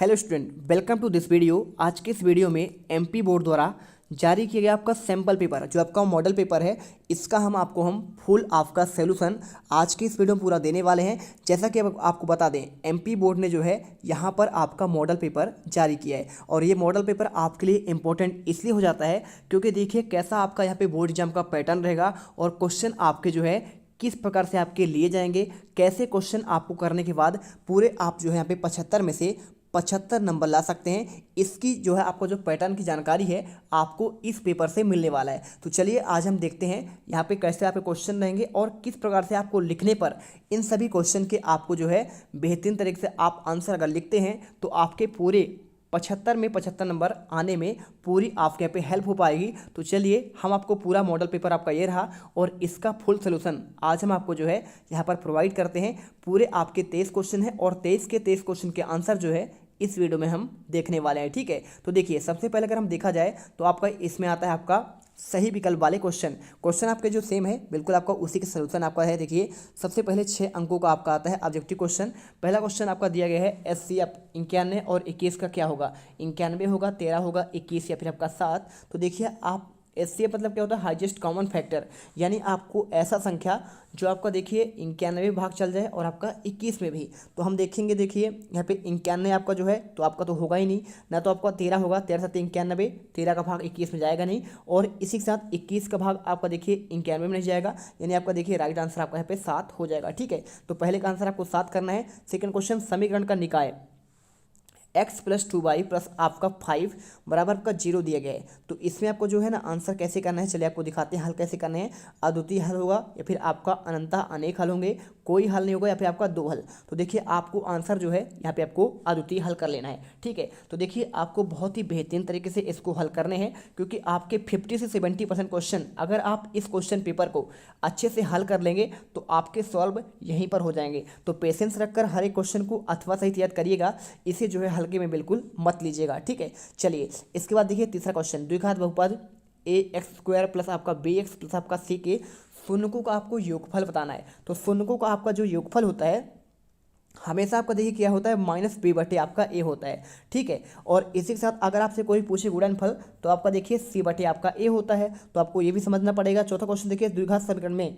Hello student, welcome to this video. आज के इस वीडियो में एमपी बोर्ड द्वारा जारी किया गया आपका सैम्पल पेपर जो आपका मॉडल पेपर है, इसका हम फुल आपका सॉल्यूशन आज के इस वीडियो में पूरा देने वाले हैं। जैसा कि अब आपको बता दें, एमपी बोर्ड ने जो है यहाँ पर आपका मॉडल पेपर जारी किया है और ये मॉडल पेपर आपके लिए इंपॉर्टेंट इसलिए हो जाता है क्योंकि देखिए कैसा आपका यहाँ पे बोर्ड एग्जाम का पैटर्न रहेगा और क्वेश्चन आपके जो है किस प्रकार से आपके लिए जाएंगे, कैसे क्वेश्चन आपको करने के बाद पूरे आप जो है यहाँ पे 75 में से 75 नंबर ला सकते हैं। इसकी जो है आपको जो पैटर्न की जानकारी है आपको इस पेपर से मिलने वाला है। तो चलिए आज हम देखते हैं यहाँ पे कैसे आपके क्वेश्चन रहेंगे और किस प्रकार से आपको लिखने पर इन सभी क्वेश्चन के आपको जो है बेहतरीन तरीके से आप आंसर अगर लिखते हैं तो आपके पूरे 75 में 75 नंबर आने में पूरी आपके यहाँ पे हेल्प हो पाएगी। तो चलिए हम आपको पूरा मॉडल पेपर आपका ये रहा और इसका फुल सोल्यूशन आज हम आपको जो है यहाँ पर प्रोवाइड करते हैं। पूरे आपके 23 क्वेश्चन हैं और 23 के 23 क्वेश्चन के आंसर जो है इस वीडियो में हम देखने वाले हैं। ठीक है, तो देखिए सबसे पहले अगर हम देखा जाए तो आपका इसमें आता है आपका सही विकल्प वाले क्वेश्चन आपके जो सेम है बिल्कुल आपका उसी के सोल्यूशन आपका है। देखिए सबसे पहले 6 अंकों का आपका आता है ऑब्जेक्टिव क्वेश्चन। पहला क्वेश्चन आपका दिया गया है HCF 91 और 21 का क्या होगा, 91 होगा, 13 होगा, 21 या फिर आपका 7। तो देखिए आप HCF मतलब क्या होता है, हाईएस्ट कॉमन फैक्टर, यानी आपको ऐसा संख्या जो आपका देखिए 91 भाग चल जाए और आपका 21 में भी। तो हम देखेंगे, देखिए यहाँ पे 91 आपका जो है तो आपका तो होगा ही नहीं, ना तो आपका 13 होगा, 13 7 91, 13 का भाग 21 में जाएगा नहीं और इसी के साथ 21 का भाग आपका देखिए 91 में नहीं जाएगा, यानी आपका देखिए राइट आंसर आपका यहाँ पे 7 हो जाएगा। ठीक है, तो पहले का आंसर आपको 7 करना है। सेकंड क्वेश्चन, समीकरण का निकाय x प्लस 2y प्लस आपका 5 बराबर का 0 दिया गया है। तो इसमें आपको जो है ना आंसर कैसे करना है, चलिए आपको दिखाते हैं हल कैसे करने हैं। अद्वितीय हल होगा या फिर आपका अनंतः अनेक हल होंगे, कोई हल नहीं होगा या फिर आपका 2 हल। तो देखिए आपको आंसर जो है यहाँ पे आपको अद्वितीय हल कर लेना है। ठीक है, तो देखिए आपको बहुत ही बेहतरीन तरीके से इसको हल करने हैं क्योंकि आपके 50 से 70% क्वेश्चन अगर आप इस क्वेश्चन पेपर को अच्छे से हल कर लेंगे तो आपके सॉल्व यहीं पर हो जाएंगे। तो पेशेंस रखकर हर एक क्वेश्चन को अथवा सहित याद करिएगा, इसे जो है हल्के में बिल्कुल मत लीजिएगा। ठीक है, चलिए इसके बाद देखिए तीसरा क्वेश्चन, द्विघात बहुपद ax² प्लस आपका bx प्लस आपका c के शून्यकों का आपको योगफल बताना है। तो शून्यकों का आपका जो योगफल होता है हमेशा आपका देखिए क्या होता है, -b बटे आपका a होता है। ठीक है, और इसी के साथ अगर आपसे कोई पूछे गुणनफल तो आपका देखिए c बटे आपका a होता है, तो आपको ये भी समझना पड़ेगा। चौथा क्वेश्चन देखिए, द्विघात समीकरण में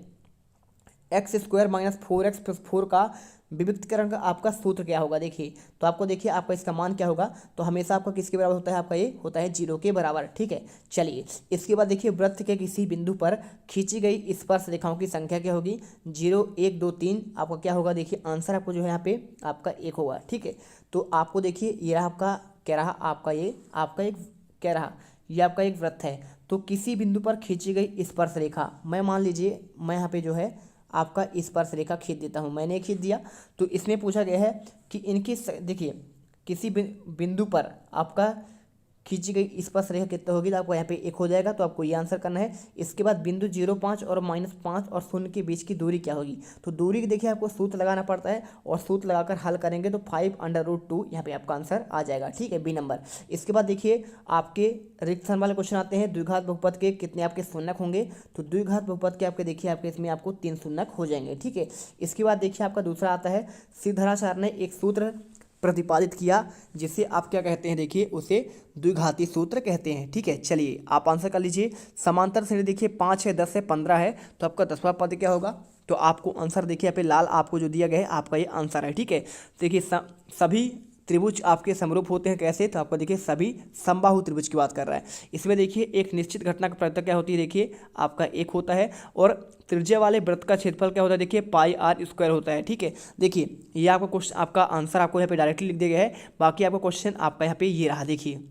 x² माइनस 4x प्लस 4 का विविधीकरण का आपका सूत्र क्या होगा। देखिए तो आपको देखिए आपका इसका मान क्या होगा, तो हमेशा आपका किसके बराबर होता है, आपका ये होता है 0 के बराबर। ठीक है, चलिए इसके बाद देखिए वृत्त के किसी बिंदु पर खींची गई स्पर्श रेखाओं की संख्या क्या होगी, 0 1 2 3 आपका क्या होगा, देखिए आंसर आपको जो है यहाँ पे आपका 1 होगा। ठीक है, तो आपको देखिए ये रहा आपका क्या रहा, आपका ये आपका एक क्या रहा, ये आपका एक वृत्त है। तो किसी बिंदु पर खींची गई स्पर्श रेखा, मैं मान लीजिए मैं यहाँ पे जो है आपका स्पर्श रेखा खींच देता हूँ, मैंने खींच दिया। तो इसमें पूछा गया है कि इनकी देखिए किसी बिंदु पर आपका खींची गई स्पर्श रेखा कितना होगी, तो आपको यहाँ पे 1 हो जाएगा। तो आपको ये आंसर करना है। इसके बाद बिंदु 0 5 और -5 और 0 के बीच की दूरी क्या होगी, तो दूरी की देखिए आपको सूत्र लगाना पड़ता है और सूत्र लगाकर हल करेंगे तो 5√2 यहाँ पे आपका आंसर आ जाएगा। ठीक है, बी नंबर। इसके बाद देखिए आपके रिक्त स्थान वाले क्वेश्चन आते हैं, द्विघात बहुपद के कितने आपके शून्यक होंगे, तो द्विघात बहुपद के आपके देखिए आपके इसमें आपको 3 शून्यक हो जाएंगे। ठीक है, इसके बाद देखिए आपका दूसरा आता है, सिद्धराचार्य ने एक सूत्र प्रतिपादित किया जिसे आप क्या कहते हैं, देखिए उसे द्विघाती सूत्र कहते हैं। ठीक है, चलिए आप आंसर कर लीजिए। समांतर श्रेणी देखिए 5 है, 10 है, 15 है, तो आपका 10वां पद क्या होगा, तो आपको आंसर देखिए यहाँ पे लाल आपको जो दिया गया है आपका ये आंसर है। ठीक है, देखिए सभी त्रिभुज आपके समरूप होते हैं कैसे, तो आपको देखिए सभी समबाहु त्रिभुज की बात कर रहा है। इसमें देखिए एक निश्चित घटना का प्रत्यय क्या होती है, देखिए आपका 1 होता है और त्रिज्या वाले वृत्त का क्षेत्रफल क्या होता है, देखिए πr² होता है। ठीक है, देखिए ये आपका क्वेश्चन आपका आंसर आपको यहाँ पे डायरेक्टली लिख दिया गया है, बाकी आपका क्वेश्चन आपका यहाँ पे ये रहा। देखिए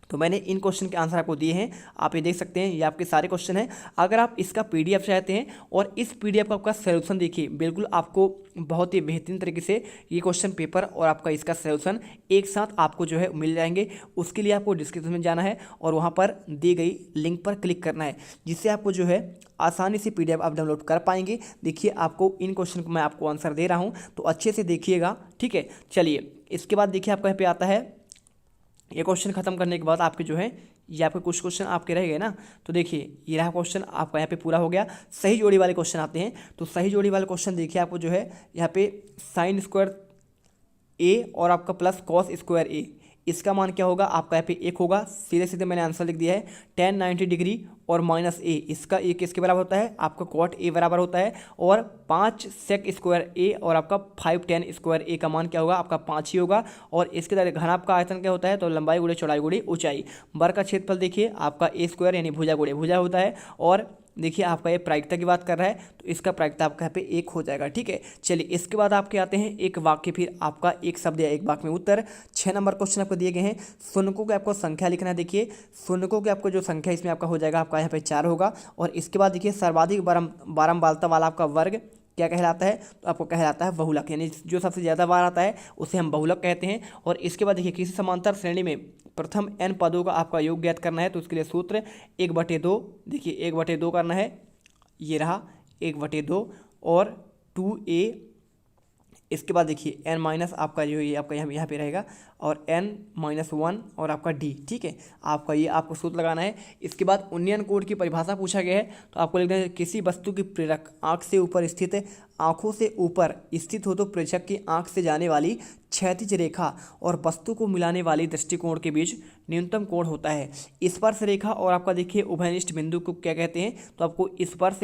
तो मैंने इन क्वेश्चन के आंसर आपको दिए हैं, आप ये देख सकते हैं, ये आपके सारे क्वेश्चन हैं। अगर आप इसका PDF चाहते हैं और इस PDF का आपका सोल्यूशन देखिए बिल्कुल आपको बहुत ही बेहतरीन तरीके से ये क्वेश्चन पेपर और आपका इसका सोल्यूशन एक साथ आपको जो है मिल जाएंगे। उसके लिए आपको डिस्क्रिप्शन में जाना है और वहाँ पर दी गई लिंक पर क्लिक करना है, जिससे आपको जो है आसानी से PDF आप डाउनलोड कर पाएंगे। देखिए आपको इन क्वेश्चन को मैं आपको आंसर दे रहा हूँ, तो अच्छे से देखिएगा। ठीक है, चलिए इसके बाद देखिए आपका यहाँ पे आता है, ये क्वेश्चन खत्म करने के बाद आपके जो है ये आपके कुछ क्वेश्चन आपके रह गए ना, तो देखिए ये रहा क्वेश्चन आपका यहाँ पे पूरा हो गया। सही जोड़ी वाले क्वेश्चन आते हैं, तो सही जोड़ी वाले क्वेश्चन देखिए आपको जो है यहाँ पे sin² ए और आपका प्लस कॉस स्क्वायर ए, इसका मान क्या होगा आपका यहाँ पे 1 होगा। सीधे सीधे मैंने आंसर लिख दिया है। tan 90 डिग्री और माइनस ए, इसका ए किसके बराबर होता है आपका cot ए बराबर होता है। और 5 sec स्क्वायर ए और आपका 5 tan स्क्वायर ए का मान क्या होगा आपका 5 ही होगा। और इसके द्वारा घन आपका आयतन क्या होता है तो लंबाई गुणे चौड़ाई गुणे ऊंचाई। वर्ग का क्षेत्रफल देखिए आपका ए स्क्वायर यानी भुजा गुणे भुजा होता है। और देखिए आपका ये प्रायिकता की बात कर रहा है तो इसका प्रायिकता आपका यहाँ पे 1 हो जाएगा। ठीक है, चलिए इसके बाद आपके आते हैं एक वाक्य, फिर आपका एक शब्द या एक वाक्य में उत्तर। 6 नंबर क्वेश्चन आपको दिए गए हैं। शून्यकों की आपको संख्या लिखना है। देखिए शून्यकों की आपको जो संख्या इसमें आपका हो जाएगा आपका यहाँ पे 4 होगा। और इसके बाद देखिए सर्वाधिक बारंबारता वाला आपका वर्ग क्या कहलाता है तो आपको कहलाता है बहुलक, यानी जो सबसे ज़्यादा बार आता है उसे हम बहुलक कहते हैं। और इसके बाद देखिए किसी समांतर श्रेणी में प्रथम n पदों का आपका योग ज्ञात करना है तो उसके लिए सूत्र 1/2। देखिए 1/2 करना है, ये रहा 1/2 और 2a। इसके बाद देखिए n माइनस आपका जो ये आपका यहाँ पे रहेगा और n-1 और आपका d। ठीक है, आपका ये आपको सूत्र लगाना है। इसके बाद उन्नयन कोड की परिभाषा पूछा गया है तो आपको लिखना है किसी वस्तु की प्रेरक आँख से ऊपर स्थित है, आँखों से ऊपर स्थित हो तो प्रेक्षक की आँख से जाने वाली क्षैतिज रेखा और वस्तु को मिलाने वाली दृष्टिकोण के बीच न्यूनतम कोण होता है। स्पर्श रेखा और आपका देखिए उभयनिष्ठ बिंदु को क्या कहते हैं तो आपको स्पर्श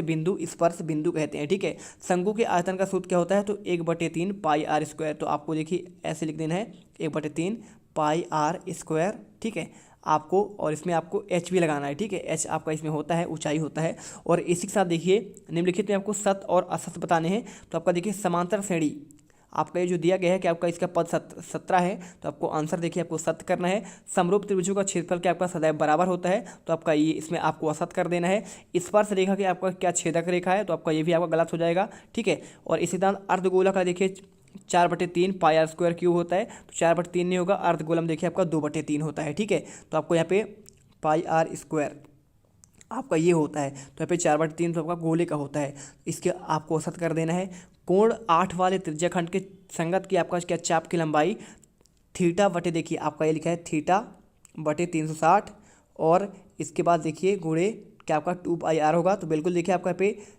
बिंदु कहते हैं। ठीक है, शंकु के आयतन का सूत्र क्या होता है तो 1/3 पाई आर स्क्वायर। तो आपको देखिए ऐसे लिख देना है 1/3 पाई आर स्क्वायर। ठीक है आपको, और इसमें आपको एच भी लगाना है। ठीक है, एच आपका इसमें होता है ऊंचाई होता है। और इसी के साथ देखिए निम्नलिखित में आपको सत्य और असत्य बताने हैं। तो आपका देखिए समांतर श्रेणी आपका ये जो दिया गया है कि आपका इसका पद 17 है तो आपको आंसर देखिए आपको सत्य करना है। समरूप त्रिभुजों का क्षेत्रफल क्या आपका सदैव बराबर होता है तो आपका ये इसमें आपको असत्य कर देना है। स्पर्श रेखा की आपका क्या छेदक रेखा है तो आपका ये भी आपका गलत हो जाएगा। ठीक है, और इसी तरह अर्धगोला का देखिए 4/3 पाई आर स्क्वायर क्यूब होता है तो 4/3 नहीं होगा। अर्धगोलम देखिए आपका 2/3 होता है। ठीक है, तो आपको यहाँ पे पाई आर स्क्वायर आपका ये होता है तो यहाँ पे 4/3 तो आपका गोले का होता है। इसके आपको औसत कर देना है। कोण 8 वाले त्रिज्याखंड के संगत की आपका क्या चाप की लंबाई θ/, देखिए आपका ये लिखा है θ/360 और इसके बाद देखिए गुणे क्या आपका 2 पाई आर होगा। तो बिल्कुल देखिए आपका यहाँ पे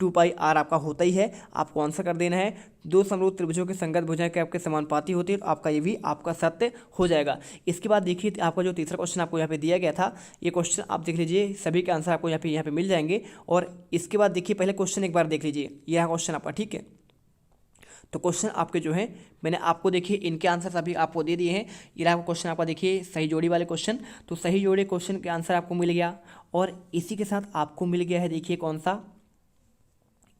2 पाई आर आपका होता ही है। आपको आंसर कर देना है। दो समरूप त्रिभुजों की संगत भुजाएं के आपके समानुपाती होती है तो आपका ये भी आपका सत्य हो जाएगा। इसके बाद देखिए आपका जो तीसरा क्वेश्चन आपको यहाँ पे दिया गया था, ये क्वेश्चन आप देख लीजिए, सभी के आंसर आपको यहाँ पे मिल जाएंगे। और इसके बाद देखिए पहले क्वेश्चन एक बार देख लीजिए, यह क्वेश्चन आपका। ठीक है, तो क्वेश्चन आपके जो है मैंने आपको देखिए इनके आंसर सभी आपको दे दिए हैं। ये रहा क्वेश्चन आपका देखिए सही जोड़ी वाले क्वेश्चन। तो सही जोड़ी क्वेश्चन के आंसर आपको मिल गया और इसी के साथ आपको मिल गया है देखिए कौन सा,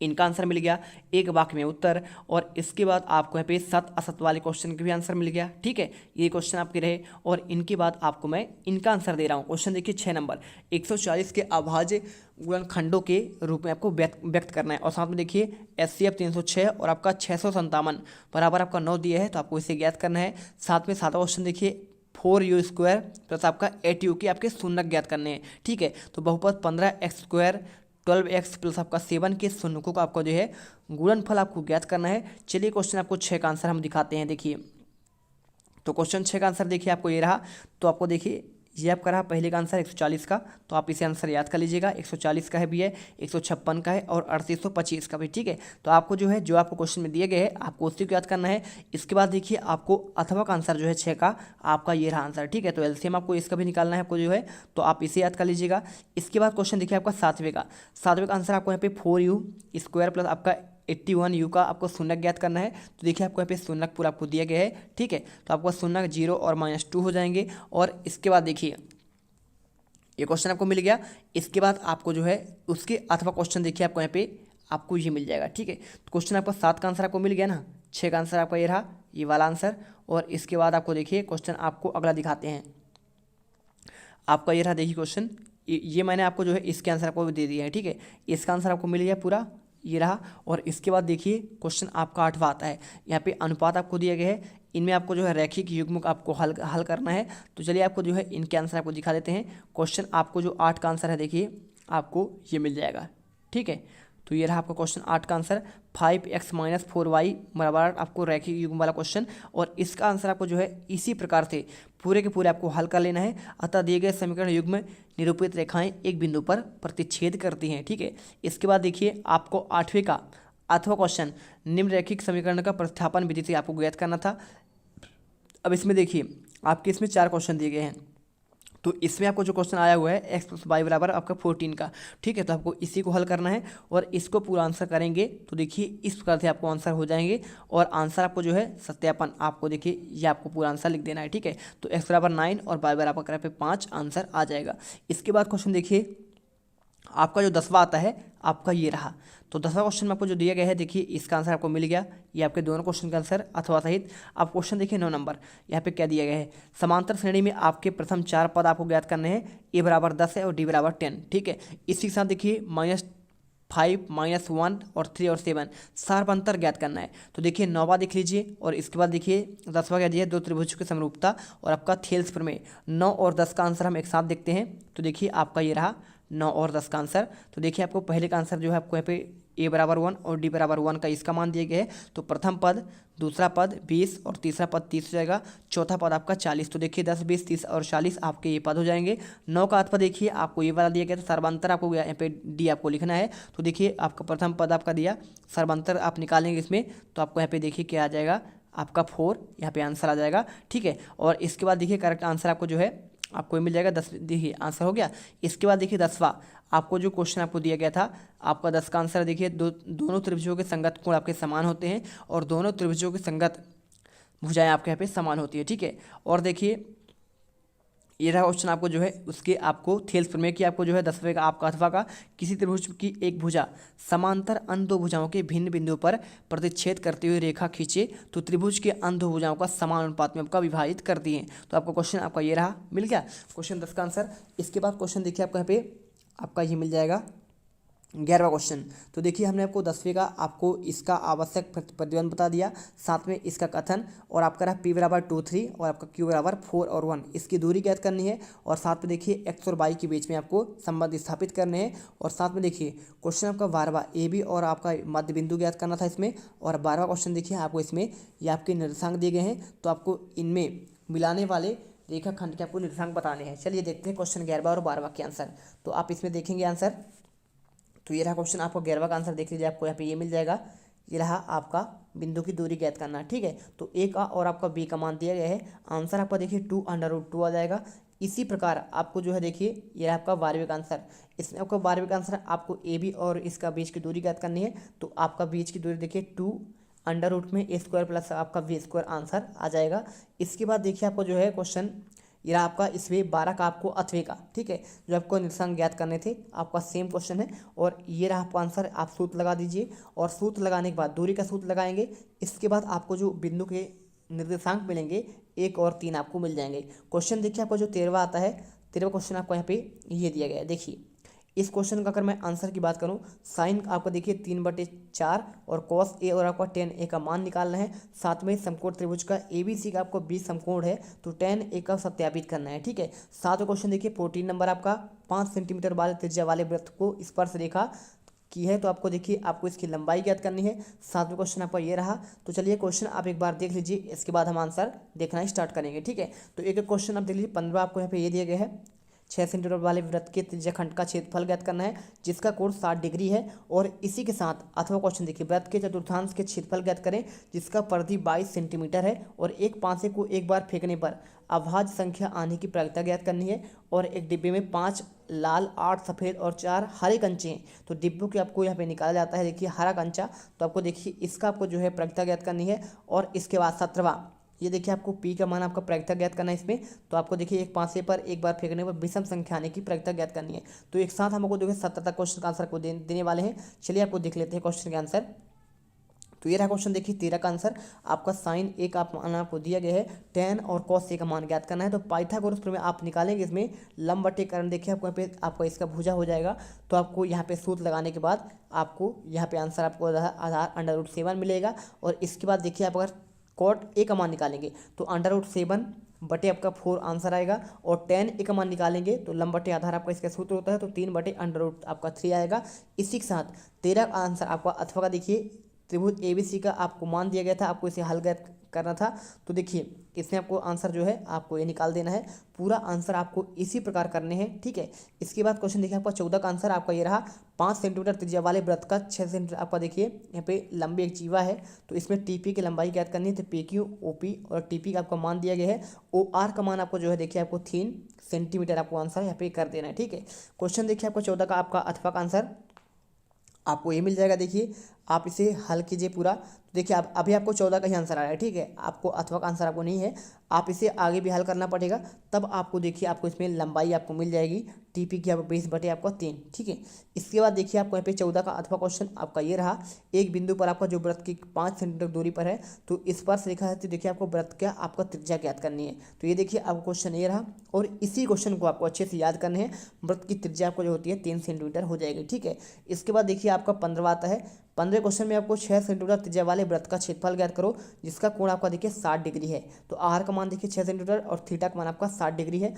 इनका आंसर मिल गया, एक वाक्य में उत्तर। और इसके बाद आपको यहाँ पे सत्य असत्य वाले क्वेश्चन के भी आंसर मिल गया। ठीक है, ये क्वेश्चन आपके रहे और इनके बाद आपको मैं इनका आंसर दे रहा हूँ। क्वेश्चन देखिए 6 नंबर, 140 के अभाज्य गुणनखंडों के रूप में आपको व्यक्त करना है। और साथ में देखिए HCF 306 और आपका 657 बराबर आपका 9 दिया है तो आपको इसे ज्ञात करना है। साथ में 7वां क्वेश्चन देखिए 4u² प्लस आपका 8u के आपके शून्यक ज्ञात करने हैं। ठीक है, तो बहुपद 15x² 12x प्लस आपका 7 के शून्यकों का आपको जो है गुणनफल आपको ज्ञात करना है। चलिए क्वेश्चन आपको 6 का आंसर हम दिखाते हैं। देखिए तो क्वेश्चन 6 का आंसर देखिए आपको ये रहा। तो आपको देखिए ये आपका रहा पहले का आंसर 140 का, तो आप इसे आंसर याद कर लीजिएगा। 140 का है भी है, 156 का है और 3825 का भी। ठीक है, तो आपको जो है जो आपको क्वेश्चन में दिए गए हैं आपको उसी को याद करना है। इसके बाद देखिए आपको अथवा का आंसर जो है 6 का आपका ये रहा आंसर। ठीक है, तो एलसीएम आपको इसका भी निकालना है आपको जो है, तो आप इसे याद कर लीजिएगा। इसके बाद क्वेश्चन देखिए आपका 7वें का आंसर आपको यहाँ पे 4u² प्लस आपका 81u का आपको शून्यक ज्ञात करना है। तो देखिए आपको यहाँ पे शून्यक पूरा आपको दिया गया है। ठीक है, तो आपको शून्यक 0 और -2 हो जाएंगे। और इसके बाद देखिए ये क्वेश्चन आपको मिल गया। इसके बाद आपको जो है उसके अथवा क्वेश्चन देखिए आपको यहाँ पे आपको ये मिल जाएगा। ठीक है, तो क्वेश्चन आपका 7 का आंसर आपको मिल गया ना, 6 का आंसर आपका ये रहा ये वाला आंसर। और इसके बाद आपको देखिए क्वेश्चन आपको अगला दिखाते हैं। आपका ये रहा देखिए क्वेश्चन, ये मैंने आपको जो है इसके आंसर आपको दे दिया है। ठीक है, इसका आंसर आपको मिल गया पूरा, ये रहा। और इसके बाद देखिए क्वेश्चन आपका 8वां आता है। यहाँ पे अनुपात आपको दिया गया है, इनमें आपको जो है रैखिक युग्मक आपको हल करना है। तो चलिए आपको जो है इनके आंसर आपको दिखा देते हैं। क्वेश्चन आपको जो 8 का आंसर है देखिए आपको ये मिल जाएगा। ठीक है, तो ये रहा आपका क्वेश्चन 8 का आंसर, 5x - 4y बराबर आपको रैखिक युग्म वाला क्वेश्चन। और इसका आंसर आपको जो है इसी प्रकार से पूरे के पूरे आपको हल कर लेना है। अतः दिए गए समीकरण युग्म निरूपित रेखाएं एक बिंदु पर प्रतिच्छेद करती हैं। ठीक है, इसके बाद देखिए आपको 8वें का अथवा क्वेश्चन, निम्न रैखिक समीकरण का प्रतिस्थापन विधि से आपको ज्ञात करना था। अब इसमें देखिए आपके इसमें 4 क्वेश्चन दिए गए हैं, तो इसमें आपको जो क्वेश्चन आया हुआ है एक्स प्लस वाई बराबर आपका 14 का, ठीक है। तो आपको इसी को हल करना है और इसको पूरा आंसर करेंगे तो देखिए इस प्रकार से आपको आंसर हो जाएंगे। और आंसर आपको जो है सत्यापन आपको देखिए ये आपको पूरा आंसर लिख देना है, ठीक है। तो एक्स बराबर 9 और वाई बराबर 5 आंसर आ जाएगा। इसके बाद क्वेश्चन देखिए आपका जो 10वां आता है आपका ये रहा। तो 10वां क्वेश्चन में आपको जो दिया गया है देखिए इसका आंसर आपको मिल गया, ये आपके दोनों क्वेश्चन का आंसर अथवा सहित। आप क्वेश्चन देखिए 9 नंबर, यहाँ पे क्या दिया गया है, समांतर श्रेणी में आपके प्रथम 4 पद आपको ज्ञात करने हैं, ए बराबर 10 है और डी बराबर 10, ठीक है। इसी के साथ देखिए -5 -1 और 3 और 7 सार अंतर ज्ञात करना है। तो देखिए 9वां देख लीजिए और इसके बाद देखिए 10वां क्या दिया है, 2 त्रिभुज की समरूपता और आपका थेल्स प्रमेय। 9 और 10 का आंसर हम एक साथ देखते हैं। तो देखिए आपका ये रहा 9 और 10 का आंसर। तो देखिए आपको पहले का आंसर जो है आपको यहाँ पे ए बराबर 1 और डी बराबर 1 का इसका मान दिया गया है। तो प्रथम पद, दूसरा पद 20 और तीसरा पद 30 हो जाएगा, चौथा पद आपका 40। तो देखिए 10 20 30 और 40 आपके ये पद हो जाएंगे। 9 का पद देखिए आपको ये वाला दिया गया, तो सर्वांतर आपको यहाँ पे डी आपको लिखना है। तो देखिए आपका प्रथम पद आपका दिया, सर्वांतर आप निकालेंगे इसमें तो आपको यहाँ पे देखिए क्या आ जाएगा, आपका 4 यहाँ पे आंसर आ जाएगा, ठीक है। और इसके बाद देखिए करेक्ट आंसर आपको जो है आपको मिल जाएगा 10, देखिए आंसर हो गया। इसके बाद देखिए 10वां आपको जो क्वेश्चन आपको दिया गया था, आपका 10 का आंसर देखिए दोनों त्रिभुजों के संगत कोण आपके समान होते हैं और दोनों त्रिभुजों के संगत भुजाएं आपके यहाँ पे समान होती है, ठीक है। और देखिए ये रहा क्वेश्चन आपको जो है उसके आपको थेल्स प्रमेय की आपको जो है 10वें का आपका अथवा का किसी त्रिभुज की एक भुजा समांतर अन्य दो भुजाओं के भिन्न बिंदुओं पर प्रतिच्छेद करते हुए रेखा खींचे तो त्रिभुज के अन्य दो भुजाओं का समान अनुपात में आपका विभाजित कर दिए। तो आपको क्वेश्चन आपका ये रहा, मिल गया क्वेश्चन 10 का आंसर। इसके बाद क्वेश्चन देखिए आपको यहाँ पे आपका ये मिल जाएगा 11वां क्वेश्चन। तो देखिए हमने आपको 10वें का आपको इसका आवश्यक प्रतिबंध बता दिया, साथ में इसका कथन, और आपका रहा पी बराबर 2 3 और आपका क्यू बराबर 4 और 1 इसकी दूरी ज्ञात करनी है। और साथ में देखिए एक्स और वाई के बीच में आपको संबंध स्थापित करने हैं। और साथ में देखिए क्वेश्चन आपका 12वां ए बी और आपका मध्य बिंदु ज्ञात करना था इसमें। और 12वां क्वेश्चन देखिए आपको इसमें ये आपके निर्देशांक दिए गए हैं, तो आपको इनमें मिलाने वाले रेखाखंड के आपको निर्देशांक बताने हैं। चलिए देखते हैं क्वेश्चन 11वां और 12वां के आंसर। तो आप इसमें देखेंगे आंसर, तो ये रहा क्वेश्चन आपको 11वां का आंसर देख लीजिए, आपको यहाँ पे ये मिल जाएगा, ये रहा आपका बिंदु की दूरी ज्ञात करना, ठीक है। तो ए का और आपका बी का मान दिया गया है, आंसर आपका देखिए 2√2 आ जाएगा। इसी प्रकार आपको जो है देखिए ये आपका 12वें का आंसर, इसमें आपका 12वें का आंसर आपको ए बी और इसका बीच की दूरी ज्ञात करनी है। तो आपका बीच की दूरी देखिए 2 में ए स्क्वायर प्लस आपका वी स्क्वायर आंसर आ जाएगा। इसके बाद देखिए आपको जो है क्वेश्चन ये आपका इसमें 12 का आपको अथवे का, ठीक है, जो आपको निर्देशांक ज्ञात करने थे, आपका सेम क्वेश्चन है। और ये रहा आपका आंसर, आप सूत्र लगा दीजिए और सूत्र लगाने के बाद दूरी का सूत्र लगाएंगे। इसके बाद आपको जो बिंदु के निर्देशांक मिलेंगे 1 और 3 आपको मिल जाएंगे। क्वेश्चन देखिए आपको जो 13वां आता है, 13वां क्वेश्चन आपको यहाँ पे ये दिया गया है। देखिए इस क्वेश्चन का अगर मैं आंसर की बात करूं, साइन आपको देखिए 3/4 और कॉस ए और आपका tan ए का मान निकालना है। साथ में समकोण त्रिभुज का ABC का आपको 20 समकोण है, तो tan ए का सत्यापित करना है, ठीक है। सातवां क्वेश्चन देखिए 14 नंबर आपका 5 सेंटीमीटर वाले त्रिज्या वाले वृत्त को स्पर्श रेखा की है, तो आपको देखिए आपको इसकी लंबाई ज्ञात करनी है। सातवें क्वेश्चन आपका ये रहा। तो चलिए क्वेश्चन आप एक बार देख लीजिए, इसके बाद हम आंसर देखना स्टार्ट करेंगे, ठीक है। तो एक एक क्वेश्चन आप देख लीजिए। 15 आपको यहाँ पे ये दिया गया है, 6 सेंटीमीटर वाले वृत्त के त्रिज्याखंड का क्षेत्रफल ज्ञात करना है जिसका कोण 60 डिग्री है। और इसी के साथ अथवा क्वेश्चन देखिए, वृत्त के चतुर्थांश के क्षेत्रफल ज्ञात करें जिसका परिधि 22 सेंटीमीटर है और एक पांसे को एक बार फेंकने पर अभाज्य संख्या आने की प्रायिकता ज्ञात करनी है। और एक डिब्बे में 5 लाल, 8 सफ़ेद और 4 हरे कंचे हैं, तो डिब्बों के आपको यहाँ पे निकाला जाता है देखिए हरा कंचा, तो आपको देखिए इसका आपको जो है प्रायिकता ज्ञात करनी है। और इसके बाद 17वां, ये देखिए आपको पी का मान आपका प्रायिकता ज्ञात करना है इसमें, तो आपको देखिए एक पासे पर एक बार फेंकने पर विषम संख्या आने की प्रायिकता ज्ञात करनी है। तो एक साथ हमको देखिए 17 तक क्वेश्चन का आंसर को देने वाले हैं। चलिए आपको देख लेते हैं क्वेश्चन के आंसर। तो ये रहा क्वेश्चन देखिए 13 का आंसर, आपका साइन ए का मान आपको दिया गया है, tan और कॉस ए का मान ज्ञात करना है। तो पाइथागोरस प्रमेय आप निकालेंगे इसमें, लंब बटे कर्ण देखिए आपको यहाँ पे आपका इसका भुजा हो जाएगा। तो आपको यहाँ पे सूत्र लगाने के बाद आपको यहाँ पे आंसर आपको आधार √7 मिलेगा। और इसके बाद देखिए आप अगर कॉट ए का मान निकालेंगे तो √7 बटे आपका 4 आंसर आएगा। और tan ए का मान निकालेंगे तो लंब बटे आधार आपका इसका सूत्र होता है, तो 3 बटे √3 आपका 3 आएगा। इसी के साथ 13 का आंसर आपका अथवा का देखिए त्रिभुज ABC का आपको मान दिया गया था, आपको इसे हल करना था। तो देखिए इसमें आपको आंसर जो है आपको ये निकाल देना है, पूरा आंसर आपको इसी प्रकार करने हैं, ठीक है। इसके बाद क्वेश्चन देखिए आपका 14 का आंसर आपका ये रहा, 5 सेंटीमीटर त्रिज्या वाले वृत्त का 6 सेंटीमीटर आपका देखिए यहाँ पे लंबी एक जीवा है, तो इसमें टीपी की लंबाई ज्ञात करनी है। तो पी क्यू ओपी और टीपी का आपका मान दिया गया है, ओ आर का मान आपको जो है देखिए आपको 3 सेंटीमीटर आपको आंसर यहाँ पे कर देना है, ठीक है। क्वेश्चन देखिए आपको 14 का आपका अथवा का आंसर आपको ये मिल जाएगा। देखिए आप इसे हल कीजिए पूरा, तो देखिए आप अभी आपको 14 का ही आंसर आ रहा है, ठीक है। आपको अथवा का आंसर आपको नहीं है, आप इसे आगे भी हल करना पड़ेगा, तब आपको देखिए आपको इसमें लंबाई आपको मिल जाएगी टीपी की आपको 20/3, ठीक है। इसके बाद देखिए आपको यहाँ पे 14 का अथवा क्वेश्चन आपका ये रहा, एक बिंदु पर आपका जो वृत्त की 5 सेंटीमीटर दूरी पर है, तो इस पर से लिखा है, तो देखिए आपको वृत्त क्या आपका त्रिज्या ज्ञात करनी है। तो ये देखिए आपको क्वेश्चन ये रहा, और इसी क्वेश्चन को आपको अच्छे से याद करने हैं। वृत्त की त्रिज्या आपको जो होती है 3 सेंटीमीटर हो जाएगी, ठीक है। इसके बाद देखिए आपका 15वां आता है। 15वें क्वेश्चन में आपको 6 सेंटीमीटर त्रिज्या वाले वृत्त का क्षेत्रफल ज्ञात करो जिसका कोण आपका देखिए 60 डिग्री है। तो आर का मान देखिए 6 सेंटीमीटर और थीटा का मान आपका 60 डिग्री है।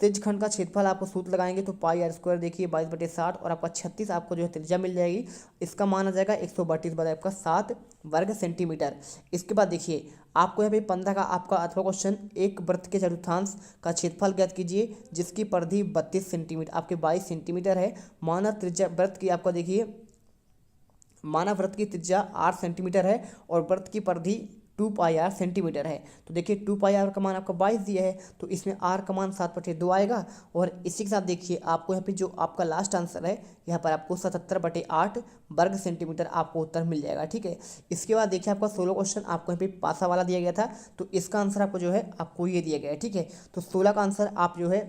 त्रिज्यखंड का क्षेत्रफल आपको सूत्र लगाएंगे तो पाई आर स्क्वायर देखिए 22/60 और आपका 36 आपको जो है त्रिज्या मिल जाएगी। इसका मान आ जाएगा 132/7 वर्ग सेंटीमीटर। इसके बाद देखिए आपको यहाँ पे 15 का आपका अथवा क्वेश्चन, एक वृत्त के चतुर्थांश का क्षेत्रफल ज्ञात कीजिए जिसकी परिधि 32 सेंटीमीटर आपके 22 सेंटीमीटर है। मानव त्रिज्या वृत्त की आपका देखिए मानव वृत्त की त्रिज्या 8 सेंटीमीटर है और वृत्त की परिधि 2πr सेंटीमीटर है। तो देखिए 2πr का मान आपका 22 दिया है, तो इसमें r का मान 7/2 आएगा। और इसी के साथ देखिए आपको यहाँ पे जो आपका लास्ट आंसर है, यहाँ पर आपको 77/8 वर्ग सेंटीमीटर आपको उत्तर मिल जाएगा, ठीक है। इसके बाद देखिए आपका 16 क्वेश्चन आपको यहाँ पे पासा वाला दिया गया था, तो इसका आंसर आपको जो है आपको ये दिया गया है, ठीक है। तो 16 का आंसर आप जो है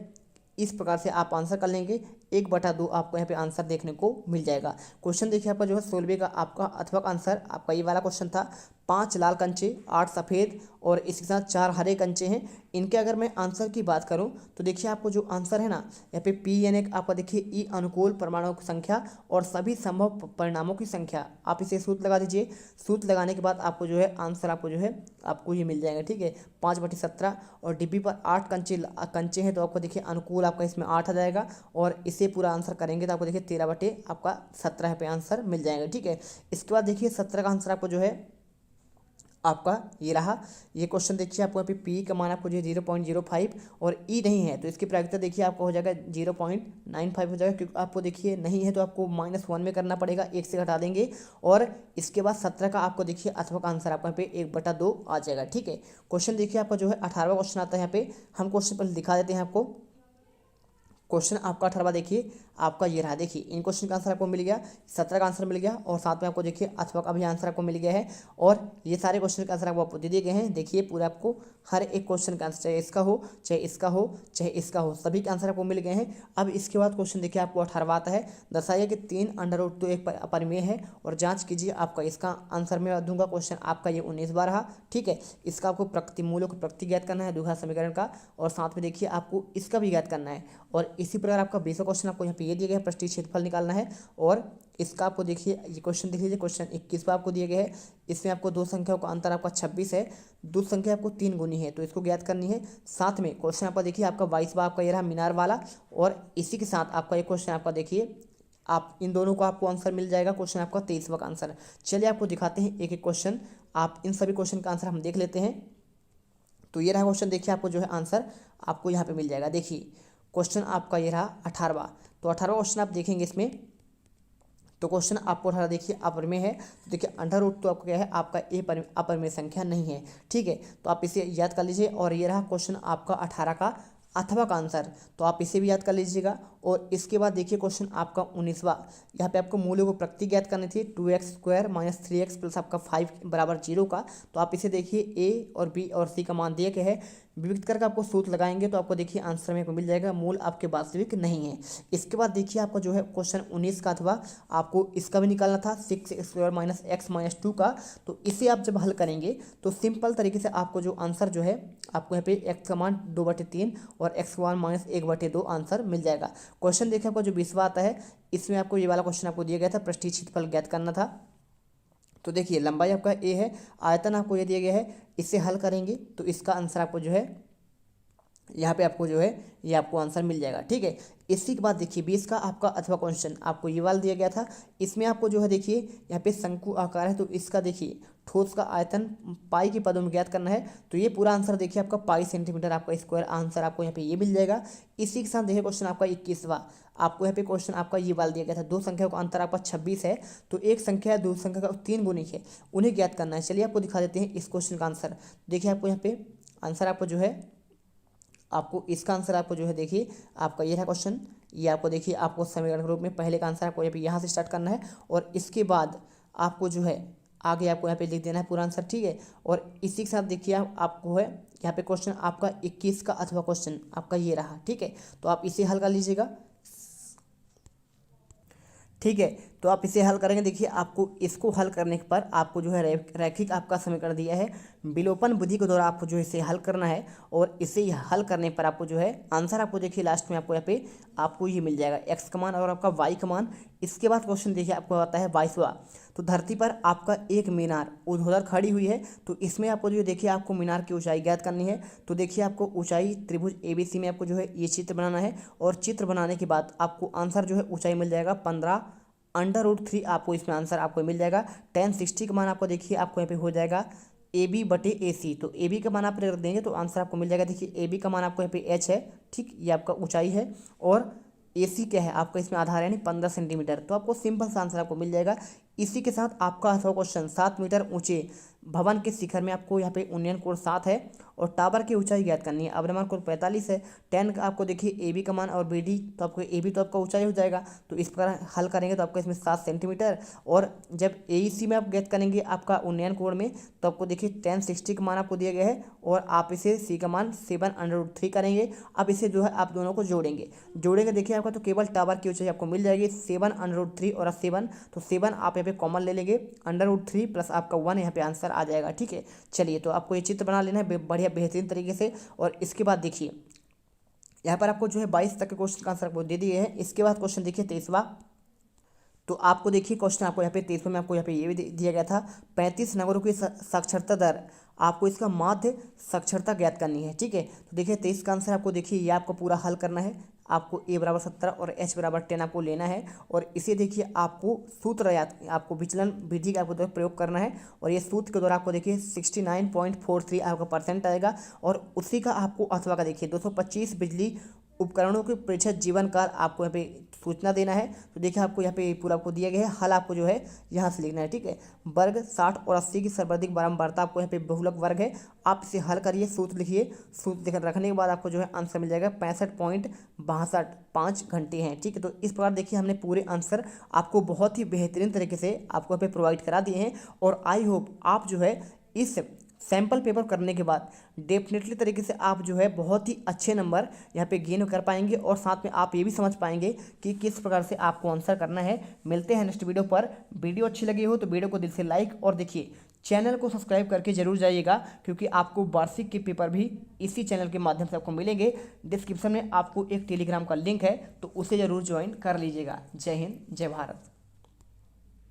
इस प्रकार से आप आंसर कर लेंगे, 1/2 आपको यहाँ पे आंसर देखने को मिल जाएगा। क्वेश्चन देखिए आपका जो है 16वें का आपका अथवा का आंसर आपका ये वाला क्वेश्चन था, 5 लाल कंचे 8 सफ़ेद और इसके साथ 4 हरे कंचे हैं। इनके अगर मैं आंसर की बात करूं तो देखिए आपको जो आंसर है ना, यहाँ पे पी यानी आपका देखिए ई अनुकूल परमाणुओं की संख्या और सभी संभव परिणामों की संख्या, आप इसे सूत्र लगा दीजिए। सूत्र लगाने के बाद आपको जो है आंसर आपको जो है आपको ये मिल जाएगा, ठीक है। 5/17 और डिब्बी पर 8 कंचे हैं, तो आपको देखिए अनुकूल आपका इसमें 8 आ जाएगा और इसे पूरा आंसर करेंगे तो आपको देखिए 13/17 पे आंसर मिल जाएगा, ठीक है। इसके बाद देखिए 17 का आंसर आपको जो है आपका ये रहा। ये क्वेश्चन देखिए आपको यहाँ पे पी का मान आपको जो है 0.05 और ई नहीं है, तो इसकी प्रायिकता देखिए आपको हो जाएगा 0.95 हो जाएगा, क्योंकि आपको देखिए नहीं है तो आपको -1 में करना पड़ेगा, 1 से घटा देंगे। और इसके बाद 17 का आपको देखिए अथवा का आंसर आपको यहाँ पे 1/2 आ जाएगा, ठीक है। क्वेश्चन देखिए आपका जो है 18वां क्वेश्चन आता है। यहाँ पे हम क्वेश्चन पहले दिखा देते हैं आपको। क्वेश्चन आपका 18वां देखिए आपका ये रहा, देखिए इन क्वेश्चन का आंसर आपको मिल गया, 17 का आंसर मिल गया और साथ में आपको देखिए अथवा का भी आंसर आपको मिल गया है। और ये सारे क्वेश्चन का आंसर आपको दे दिए गए हैं। देखिए पूरा आपको हर एक क्वेश्चन का आंसर, चाहे इसका हो चाहे इसका हो चाहे इसका हो, सभी के आंसर आपको मिल गए हैं। अब इसके बाद क्वेश्चन देखिए आपको 18वां आता है, दर्शाइए कि 3 √2 एक अपरिमेय है और जाँच कीजिए। आपका इसका आंसर मैं दूंगा, क्वेश्चन आपका ये 19वां रहा, ठीक है। इसका आपको प्रकृति मूल्यों की प्रकृति ज्ञात करना है द्विघात समीकरण का, और साथ में देखिए आपको इसका भी ज्ञात करना है। और इसी प्रकार आपका 20वां क्वेश्चन आपको यहाँ पे ये दिया गया है, पृष्ठीय क्षेत्रफल निकालना है। और इसका आपको देखिए ये क्वेश्चन देख लीजिए, क्वेश्चन 21वां आपको दिया गया है। इसमें आपको दो संख्याओं का अंतर आपका 26 है, दो संख्या आपको 3 गुनी है, तो इसको ज्ञात करनी है। साथ में क्वेश्चन आपका देखिए आपका 22वां आपका ये रहा मीनार वाला, और इसी के साथ आपका ये क्वेश्चन आपका देखिए आप इन दोनों को आपको आंसर मिल जाएगा। क्वेश्चन आपका 23वां का आंसर। चलिए आपको दिखाते हैं एक एक क्वेश्चन, आप इन सभी क्वेश्चन का आंसर हम देख लेते हैं। तो ये रहा क्वेश्चन, देखिए आपको जो है आंसर आपको यहाँ पे मिल जाएगा। देखिए क्वेश्चन आपका ये रहा 18वां, तो 18वां क्वेश्चन आप देखेंगे इसमें, तो क्वेश्चन आपको 18 देखिए अपरिमेय है, तो देखिए √2 तो आपका क्या है आपका अपरिमेय संख्या नहीं है, ठीक है। तो आप इसे याद कर लीजिए। और ये रहा क्वेश्चन आपका 18 का अथवा का आंसर, तो आप इसे भी याद कर लीजिएगा। और इसके बाद देखिए क्वेश्चन आपका 19वां, यहाँ पे आपको मूल्यों को प्रकृति ज्ञात करनी थी, 2x² - 3x प्लस आपका 5 = 0 का। तो आप इसे देखिए ए और बी और सी का मान दिया गया है, विविध करके आपको सूत्र लगाएंगे तो आपको देखिए आंसर में मिल जाएगा, मूल आपके वास्तविक नहीं है। इसके बाद देखिए आपका जो है क्वेश्चन 19 का अथवा आपको इसका भी निकालना था, 6x² - x - 2 का। तो इसे आप जब हल करेंगे तो सिंपल तरीके से आपको जो आंसर जो है आपको यहाँ पे x का मान 2/3 और x का मान -1/2 आंसर मिल जाएगा। क्वेश्चन देखिए आपको जो 20वां आता है, इसमें आपको ये वाला क्वेश्चन आपको दिया गया था, पृष्ठीय क्षेत्रफल ज्ञात करना था। तो देखिए लंबाई आपका a है, आयतन आपको ये दिया गया है, इसे हल करेंगे तो इसका आंसर आपको जो है यहाँ पे आपको जो है ये आपको आंसर मिल जाएगा। ठीक है, इसी के बाद देखिए 20 का आपका अथवा क्वेश्चन आपको ये वाला दिया गया था। इसमें आपको जो है देखिए यहाँ पे शंकु आकार है, तो इसका देखिए ठोस का आयतन पाई के पदों में ज्ञात करना है। तो ये पूरा आंसर देखिए आपका पाई सेंटीमीटर आपका स्क्वायर आंसर आपको यहाँ पे ये मिल जाएगा। इसी के साथ देखिए क्वेश्चन आपका 21वां, आपको यहाँ पे क्वेश्चन आपका ये वाला दिया गया था। दो संख्या का अंतर आपका 26 है, तो एक संख्या दूसरी संख्या का 3 गुनी है, उन्हें ज्ञात करना है। चलिए आपको दिखा देते हैं इस क्वेश्चन का आंसर। देखिए आपको यहाँ पे आंसर आपको जो है आपको इसका आंसर आपको जो है देखिए आपका ये था क्वेश्चन। ये आपको देखिए आपको समीकरण के रूप में पहले का आंसर आपको यहाँ से स्टार्ट करना है और इसके बाद आपको जो है आगे आपको यहाँ पे लिख देना है पूरा आंसर। ठीक है, और इसी के साथ देखिए आपको है यहाँ पे क्वेश्चन आपका 21 का अथवा क्वेश्चन आपका ये रहा। ठीक है, तो आप इसे हल कर लीजिएगा। ठीक है, तो आप इसे हल करेंगे। देखिए आपको इसको हल करने पर आपको जो है रैखिक आपका समीकरण दिया है, विलोपन विधि के द्वारा आपको जो है इसे हल करना है और इसे हल करने पर आपको जो है आंसर आपको देखिए लास्ट में आपको यहाँ पे आपको ये मिल जाएगा एक्स का मान और आपका वाई का मान। इसके बाद क्वेश्चन देखिए आपको आता है 22वां, तो धरती पर आपका एक मीनार ऊर्ध्वाधर खड़ी हुई है, तो इसमें आपको जो देखिए आपको मीनार की ऊंचाई ज्ञात करनी है। तो देखिए आपको ऊंचाई त्रिभुज ABC में आपको जो है ये चित्र बनाना है और चित्र बनाने के बाद आपको आंसर जो है ऊंचाई मिल जाएगा 15√3 आपको इसमें आंसर आपको मिल जाएगा। tan 60 का मान आपको देखिए आपको यहाँ पे हो जाएगा AB/AC, तो AB का मान आप रख देंगे तो आंसर आपको मिल जाएगा। देखिए AB का मान आपको यहाँ पे H है, ठीक, ये आपका ऊंचाई है और AC क्या है आपका इसमें आधार है यानी 15 सेंटीमीटर, तो आपको सिंपल सा आंसर आपको मिल जाएगा। इसी के साथ आपका अथवा क्वेश्चन 7 मीटर ऊंचे भवन के शिखर में आपको यहाँ पे उन्नयन कोण 7 है और टावर की ऊंचाई ज्ञात करनी है। अवनमन कोण 45 है। 10 का आपको देखिए AB का मान और BD, तो आपको AB तो आपका ऊंचाई हो जाएगा, तो इस प्रकार हल करेंगे तो आपको इसमें 7 सेंटीमीटर। और जब AEC में आप ज्ञात करेंगे आपका उन्नयन कोण में, तो आपको देखिए tan 60 का मान आपको दिया गया है और आप इसे C का मान 7√3 करेंगे। अब इसे जो है आप दोनों को जोड़ेंगे देखिए आपका तो केवल टावर की ऊंचाई आपको मिल जाएगी 7√3 और 7, तो 7 आप यहाँ पे कॉमन ले लेंगे, √3 प्लस आपका 1 यहाँ पे आंसर आ जाएगा। ठीक है, चलिए तो आपको ये चित्र बना लेना है बढ़िया बेहतरीन तरीके से। और इसके बाद देखिए यहाँ पर आपको जो है 22 तक के क्वेश्चन का आंसर आपको दे दिए हैं। इसके बाद क्वेश्चन देखिए 23वां, तो आपको देखिए क्वेश्चन आपको यहाँ पे 23वें में आपको यहाँ पे ये भी दिया गया था 35 नगरों की साक्षरता दर, आपको इसका माध्य साक्षरता ज्ञात करनी है। ठीक है, तो देखिए 23 का आंसर आपको देखिए ये आपको पूरा हल करना है। आपको A=17 और H=10 आपको लेना है और इसे देखिए आपको सूत्र याद आपको विचलन विधि का आपको प्रयोग करना है और ये सूत्र के द्वारा आपको देखिए 69.43 आपका परसेंट आएगा और उसी का आपको अथवा का देखिए 225 बिजली उपकरणों के प्रतिशत जीवन काल आपको यहाँ पे सूचना देना है। तो देखिए आपको यहाँ पे पूरा आपको दिया गया है, हल आपको जो है यहाँ से लिखना है। ठीक है, वर्ग 60 और 80 की सर्वाधिक बारंबारता आपको यहाँ पे बहुलक वर्ग है, आप इसे हल करिए, सूत्र लिखिए, सूत्र रखने के बाद आपको जो है आंसर मिल जाएगा 65.5 घंटे हैं। ठीक है, तो इस प्रकार देखिए हमने पूरे आंसर आपको बहुत ही बेहतरीन तरीके से आपको यहाँ पे प्रोवाइड करा दिए हैं और आई होप आप जो है इस सैम्पल पेपर करने के बाद डेफिनेटली तरीके से आप जो है बहुत ही अच्छे नंबर यहाँ पे गेन कर पाएंगे और साथ में आप ये भी समझ पाएंगे कि किस प्रकार से आपको आंसर करना है। मिलते हैं नेक्स्ट वीडियो पर। वीडियो अच्छी लगी हो तो वीडियो को दिल से लाइक और देखिए चैनल को सब्सक्राइब करके जरूर जाइएगा क्योंकि आपको वार्षिक के पेपर भी इसी चैनल के माध्यम से आपको मिलेंगे। डिस्क्रिप्शन में आपको एक टेलीग्राम का लिंक है तो उसे ज़रूर ज्वाइन कर लीजिएगा। जय हिंद, जय भारत।